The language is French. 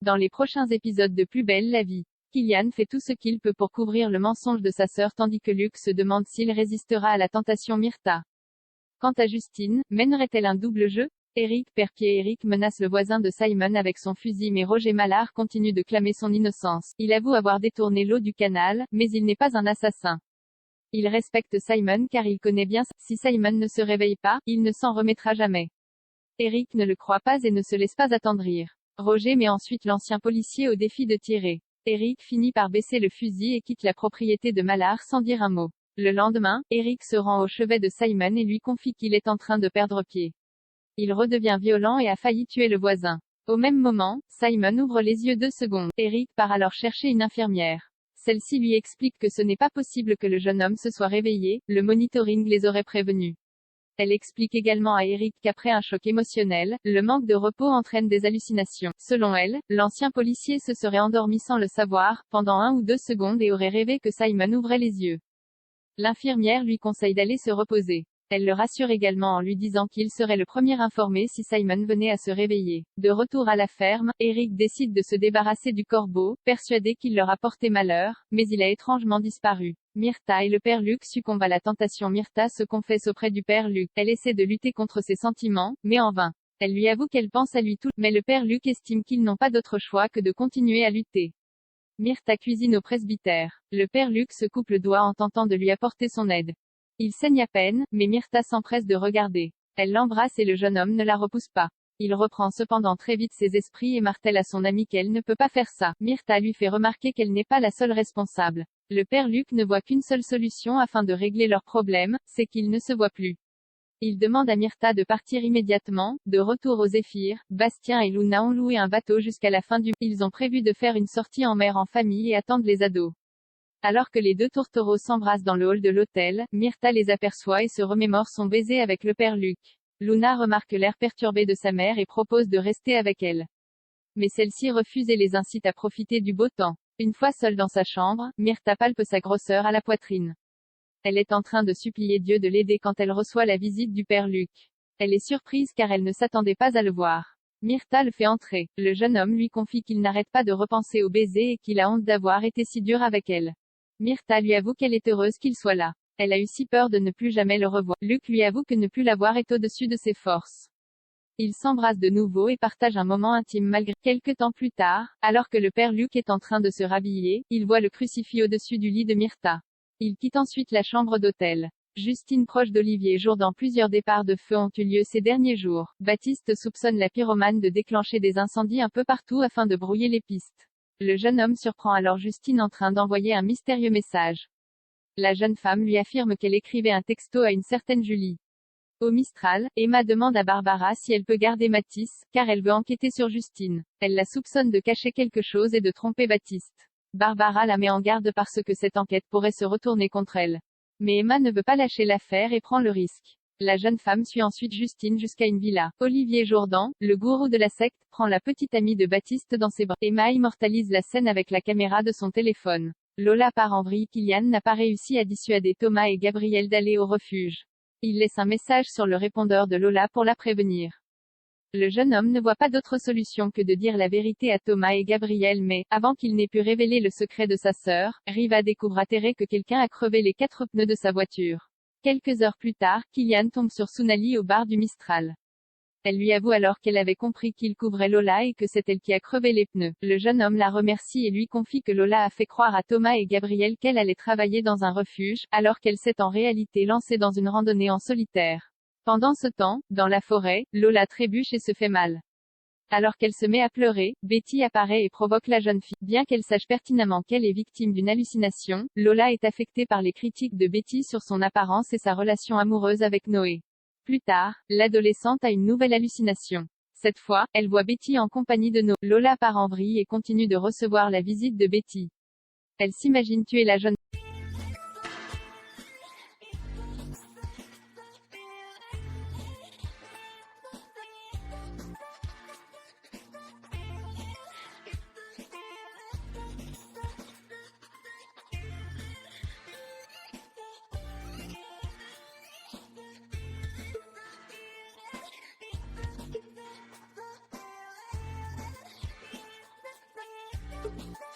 Dans les prochains épisodes de Plus belle la vie, Kylian fait tout ce qu'il peut pour couvrir le mensonge de sa sœur tandis que Luke se demande s'il résistera à la tentation Myrtha. Quant à Justine, mènerait-elle un double jeu? Eric Perpier Eric menace le voisin de Simon avec son fusil mais Roger Mallard continue de clamer son innocence. Il avoue avoir détourné l'eau du canal, mais il n'est pas un assassin. Il respecte Simon car il connaît bien, si Simon ne se réveille pas, il ne s'en remettra jamais. Eric ne le croit pas et ne se laisse pas attendrir. Roger met ensuite l'ancien policier au défi de tirer. Eric finit par baisser le fusil et quitte la propriété de Mallard sans dire un mot. Le lendemain, Eric se rend au chevet de Simon et lui confie qu'il est en train de perdre pied. Il redevient violent et a failli tuer le voisin. Au même moment, Simon ouvre les yeux 2 secondes. Eric part alors chercher une infirmière. Celle-ci lui explique que ce n'est pas possible que le jeune homme se soit réveillé, le monitoring les aurait prévenus. Elle explique également à Eric qu'après un choc émotionnel, le manque de repos entraîne des hallucinations. Selon elle, l'ancien policier se serait endormi sans le savoir, pendant 1 ou 2 secondes et aurait rêvé que Simon ouvrait les yeux. L'infirmière lui conseille d'aller se reposer. Elle le rassure également en lui disant qu'il serait le premier informé si Simon venait à se réveiller. De retour à la ferme, Eric décide de se débarrasser du corbeau, persuadé qu'il leur a porté malheur, mais il a étrangement disparu. Myrtha et le père Luc succombent à la tentation. Myrtha se confesse auprès du père Luc. Elle essaie de lutter contre ses sentiments, mais en vain. Elle lui avoue qu'elle pense à lui tout, mais le père Luc estime qu'ils n'ont pas d'autre choix que de continuer à lutter. Myrtha cuisine au presbytère. Le père Luc se coupe le doigt en tentant de lui apporter son aide. Il saigne à peine, mais Myrtha s'empresse de regarder. Elle l'embrasse et le jeune homme ne la repousse pas. Il reprend cependant très vite ses esprits et martèle à son amie qu'elle ne peut pas faire ça. Myrtha lui fait remarquer qu'elle n'est pas la seule responsable. Le père Luc ne voit qu'une seule solution afin de régler leurs problèmes, c'est qu'ils ne se voient plus. Il demande à Myrtha de partir immédiatement. De retour aux Zéphyrs, Bastien et Luna ont loué un bateau jusqu'à la fin du. Ils ont prévu de faire une sortie en mer en famille et attendent les ados. Alors que les 2 tourtereaux s'embrassent dans le hall de l'hôtel, Myrtha les aperçoit et se remémore son baiser avec le père Luc. Luna remarque l'air perturbé de sa mère et propose de rester avec elle. Mais celle-ci refuse et les incite à profiter du beau temps. Une fois seule dans sa chambre, Myrtha palpe sa grosseur à la poitrine. Elle est en train de supplier Dieu de l'aider quand elle reçoit la visite du père Luc. Elle est surprise car elle ne s'attendait pas à le voir. Myrtha le fait entrer. Le jeune homme lui confie qu'il n'arrête pas de repenser au baiser et qu'il a honte d'avoir été si dur avec elle. Myrtha lui avoue qu'elle est heureuse qu'il soit là. Elle a eu si peur de ne plus jamais le revoir. Luc lui avoue que ne plus la voir est au-dessus de ses forces. Ils s'embrassent de nouveau et partagent un moment intime malgré. Quelque temps plus tard, alors que le père Luc est en train de se rhabiller, il voit le crucifix au-dessus du lit de Myrtha. Il quitte ensuite la chambre d'hôtel. Justine proche d'Olivier Jourdan. Plusieurs départs de feu ont eu lieu ces derniers jours. Baptiste soupçonne la pyromane de déclencher des incendies un peu partout afin de brouiller les pistes. Le jeune homme surprend alors Justine en train d'envoyer un mystérieux message. La jeune femme lui affirme qu'elle écrivait un texto à une certaine Julie. Au Mistral, Emma demande à Barbara si elle peut garder Mathis, car elle veut enquêter sur Justine. Elle la soupçonne de cacher quelque chose et de tromper Baptiste. Barbara la met en garde parce que cette enquête pourrait se retourner contre elle. Mais Emma ne veut pas lâcher l'affaire et prend le risque. La jeune femme suit ensuite Justine jusqu'à une villa. Olivier Jourdan, le gourou de la secte, prend la petite amie de Baptiste dans ses bras. Emma immortalise la scène avec la caméra de son téléphone. Lola part en vrille. Kylian n'a pas réussi à dissuader Thomas et Gabriel d'aller au refuge. Il laisse un message sur le répondeur de Lola pour la prévenir. Le jeune homme ne voit pas d'autre solution que de dire la vérité à Thomas et Gabriel mais, avant qu'il n'ait pu révéler le secret de sa sœur, Riva découvre atterré que quelqu'un a crevé les 4 pneus de sa voiture. Quelques heures plus tard, Kylian tombe sur Sounali au bar du Mistral. Elle lui avoue alors qu'elle avait compris qu'il couvrait Lola et que c'est elle qui a crevé les pneus. Le jeune homme la remercie et lui confie que Lola a fait croire à Thomas et Gabriel qu'elle allait travailler dans un refuge, alors qu'elle s'est en réalité lancée dans une randonnée en solitaire. Pendant ce temps, dans la forêt, Lola trébuche et se fait mal. Alors qu'elle se met à pleurer, Betty apparaît et provoque la jeune fille. Bien qu'elle sache pertinemment qu'elle est victime d'une hallucination, Lola est affectée par les critiques de Betty sur son apparence et sa relation amoureuse avec Noé. Plus tard, l'adolescente a une nouvelle hallucination. Cette fois, elle voit Betty en compagnie de Noé. Lola part en vrille et continue de recevoir la visite de Betty. Elle s'imagine tuer la jeune you.